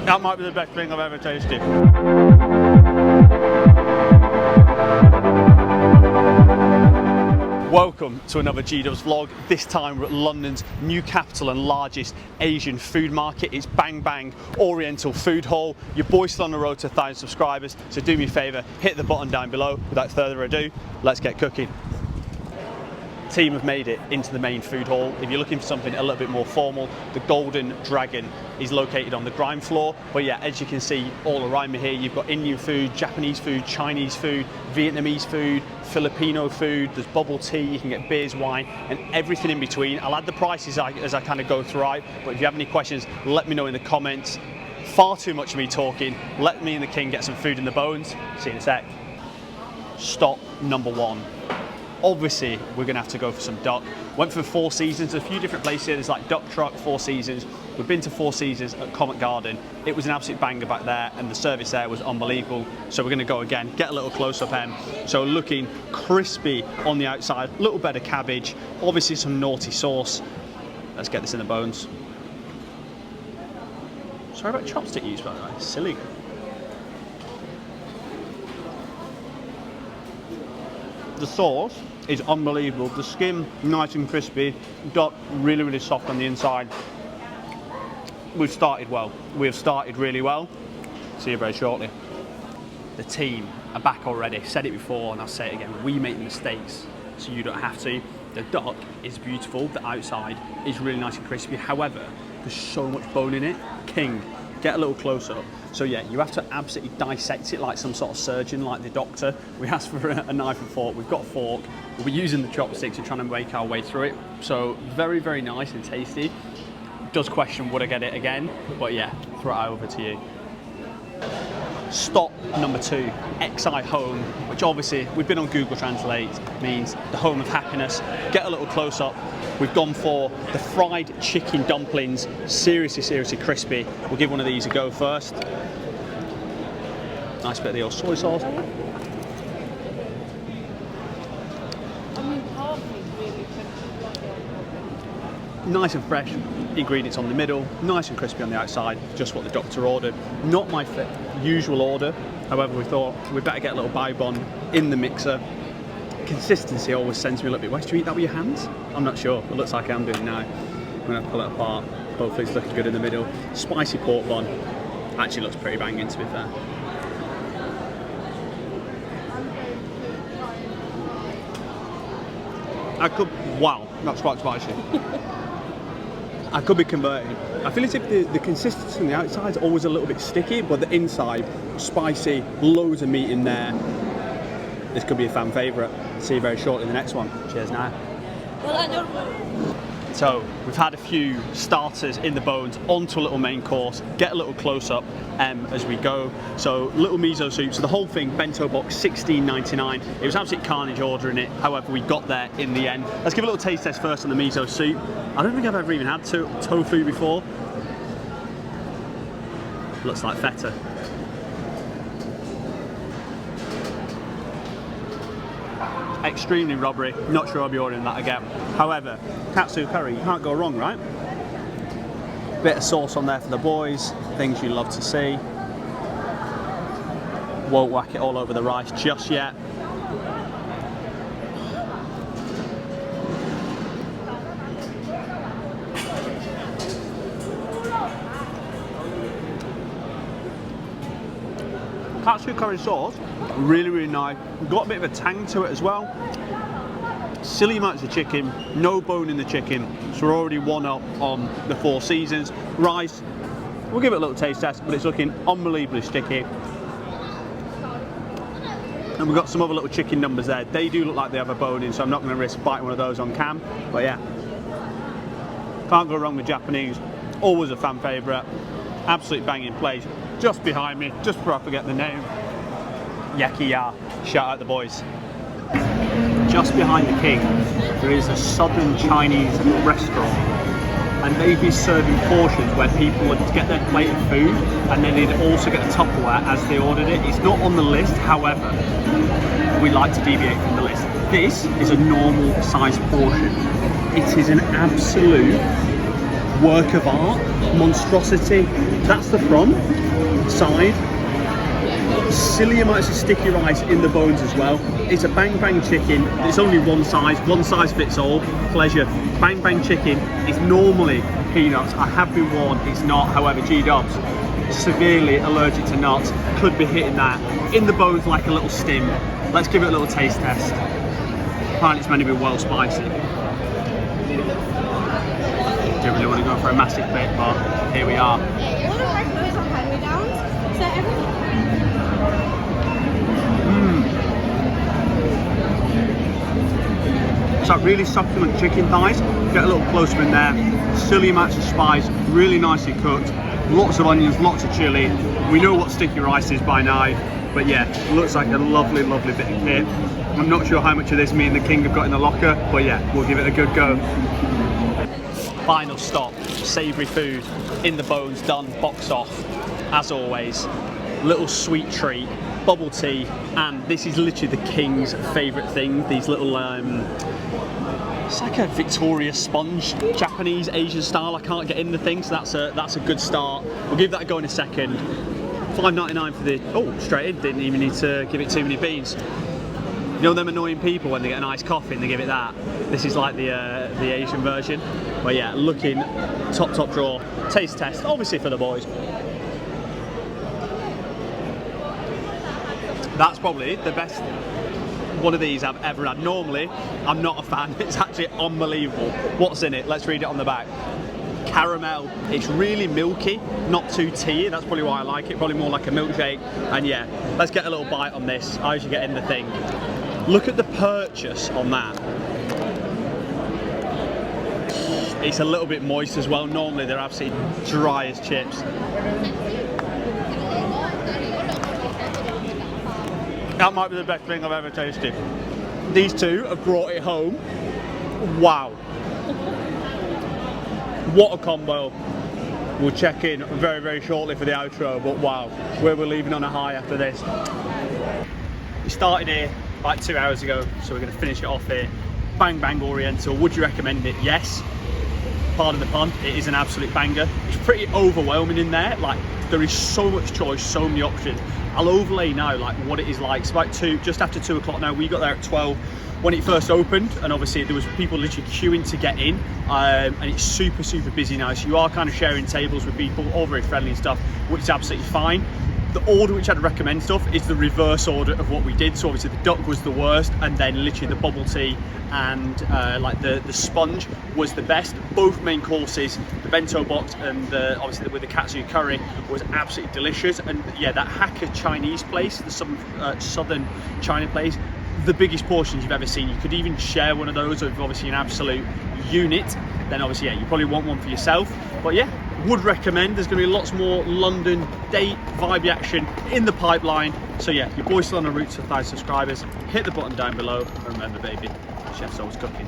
That might be the best thing I've ever tasted. Welcome to another G-Dubs vlog. This time we're at London's new capital and largest Asian food market. It's Bang Bang Oriental Food Hall. Your boy's still on the road to 1,000 subscribers, so do me a favour, hit the button down below. Without further ado, let's get cooking. Team have made it into the main food hall. If you're looking for something a little bit more formal, the Golden Dragon is located on the ground floor. But yeah, as you can see all around me here, you've got Indian food, Japanese food, Chinese food, Vietnamese food, Filipino food, there's bubble tea, you can get beers, wine, and everything in between. I'll add the prices as I kind of go throughout, but if you have any questions, let me know in the comments. Far too much of me talking. Let me and the king get some food in the bones. See you in a sec. Stop number one. Obviously, we're going to have to go for some duck. Went for Four Seasons, there's a few different places here. There's like Duck Truck, Four Seasons. We've been to Four Seasons at Covent Garden. It was an absolute banger back there, and the service there was unbelievable. So we're going to go again, get a little close-up end. So looking crispy on the outside, a little bit of cabbage, obviously some naughty sauce. Let's get this in the bones. Sorry about chopstick use, by the way, silly. The sauce is unbelievable. The skin nice and crispy, duck really, really soft on the inside. We've started well. We've started really well. See you very shortly. The team are back already. I've said it before and I'll say it again. We make mistakes so you don't have to. The duck is beautiful. The outside is really nice and crispy. However, there's so much bone in it. King, get a little close up. So yeah, you have to absolutely dissect it like some sort of surgeon, like the doctor. We asked for a knife and fork, we've got a fork. We're using the chopsticks and trying to make our way through it. So very, very nice and tasty. Does question, would I get it again? But yeah, throw it over to you. Stop number two, XI home, which obviously we've been on Google Translate, means the home of happiness. Get a little close up. We've gone for the fried chicken dumplings, seriously, seriously crispy. We'll give one of these a go first. Nice bit of the old soy sauce. Nice and fresh ingredients on the middle, nice and crispy on the outside, just what the doctor ordered. Not my usual order, however we thought we'd better get a little bibon in the mixer. Consistency always sends me a little bit. Why do you eat that with your hands? I'm not sure, it looks like I'm doing now. I'm going to pull it apart, hopefully it's looking good in the middle. Spicy pork bun, actually looks pretty banging to be fair. Wow, that's quite spicy. I could be converting. I feel as if the consistency on the outside is always a little bit sticky, but the inside, spicy, loads of meat in there. This could be a fan favourite. See you very shortly in the next one. Cheers now. So we've had a few starters in the bones, onto a little main course, get a little close up as we go. So little miso soup, so the whole thing, bento box, $16.99. It was absolute carnage ordering it, however we got there in the end. Let's give a little taste test first on the miso soup. I don't think I've ever even had tofu before. Looks like feta. Extremely rubbery, not sure I'll be ordering that again. However, katsu curry, you can't go wrong, right? Bit of sauce on there for the boys, things you love to see. Won't whack it all over the rice just yet. Katsu curry sauce, really, really nice. Got a bit of a tang to it as well. Silly amounts of chicken, no bone in the chicken, so we're already one up on the Four Seasons. Rice, we'll give it a little taste test, but it's looking unbelievably sticky. And we've got some other little chicken numbers there. They do look like they have a bone in, so I'm not going to risk biting one of those on cam. But yeah, can't go wrong with Japanese. Always a fan favourite. Absolute banging place. Just behind me, just before I forget the name, Yaka Ya. Shout out the boys. Just behind the king, there is a southern Chinese restaurant, and they'd be serving portions where people would get their plate of food and then they'd also get a Tupperware as they ordered it. It's not on the list, however, we like to deviate from the list. This is a normal size portion. It is an absolute work of art, monstrosity. That's the front side. Silly amounts of sticky rice in the bones as well. It's a bang bang chicken. It's only one size fits all. Pleasure. Bang bang chicken is normally peanuts. I have been warned it's not. However, G-Dubs, severely allergic to nuts, could be hitting that in the bones like a little stim. Let's give it a little taste test. Apparently it's meant to be well spicy. Don't really want to go for a massive bit, but here we are. It's like really succulent chicken thighs. Get a little closer in there. Silly amounts of spice, really nicely cooked. Lots of onions, lots of chilli. We know what sticky rice is by now, but yeah, looks like a lovely, lovely bit of kit. I'm not sure how much of this me and the king have got in the locker, but yeah, we'll give it a good go. Final stop, savoury food, in the bones, done, box off. As always, little sweet treat, bubble tea, and this is literally the king's favourite thing, these little it's like a Victoria sponge, Japanese, Asian style. I can't get in the thing, so that's a good start. We'll give that a go in a second. $5.99 for the, oh, straight in, didn't even need to give it too many beans. You know them annoying people when they get an iced coffee and they give it that? This is like the Asian version. But yeah, looking top drawer. Taste test, obviously for the boys. That's probably the best one of these I've ever had. Normally, I'm not a fan. It's actually unbelievable. What's in it? Let's read it on the back. Caramel. It's really milky, not too tea. That's probably why I like it. Probably more like a milkshake. And yeah, let's get a little bite on this. I usually get in the thing. Look at the purchase on that. It's a little bit moist as well. Normally they're absolutely dry as chips. That might be the best thing I've ever tasted. These two have brought it home. Wow. What a combo. We'll check in very, very shortly for the outro, but wow, we're leaving on a high after this. We started here like 2 hours ago, so we're going to finish it off here. Bang Bang Oriental. Would you recommend it? Yes. Pardon the pun, it is an absolute banger. It's pretty overwhelming in there. Like, there is so much choice, so many options. I'll overlay now like what it is like. It's about just after 2 o'clock now. We got there at 12 when it first opened, and obviously there was people literally queuing to get in, and it's super, super busy now. So you are kind of sharing tables with people, all very friendly and stuff, which is absolutely fine. The order which I'd recommend stuff is the reverse order of what we did. So obviously the duck was the worst, and then literally the bubble tea and like the sponge was the best. Both main courses, the bento box and obviously with the katsu curry, was absolutely delicious. And yeah, that Hakka Chinese place, the southern China place, the biggest portions you've ever seen. You could even share one of those with obviously an absolute unit. Then obviously, yeah, you probably want one for yourself. But yeah, would recommend. There's going to be lots more London date vibey action in the pipeline. So yeah, your boy's still on a route to 1,000 subscribers. Hit the button down below, and remember, baby, chef's always cooking.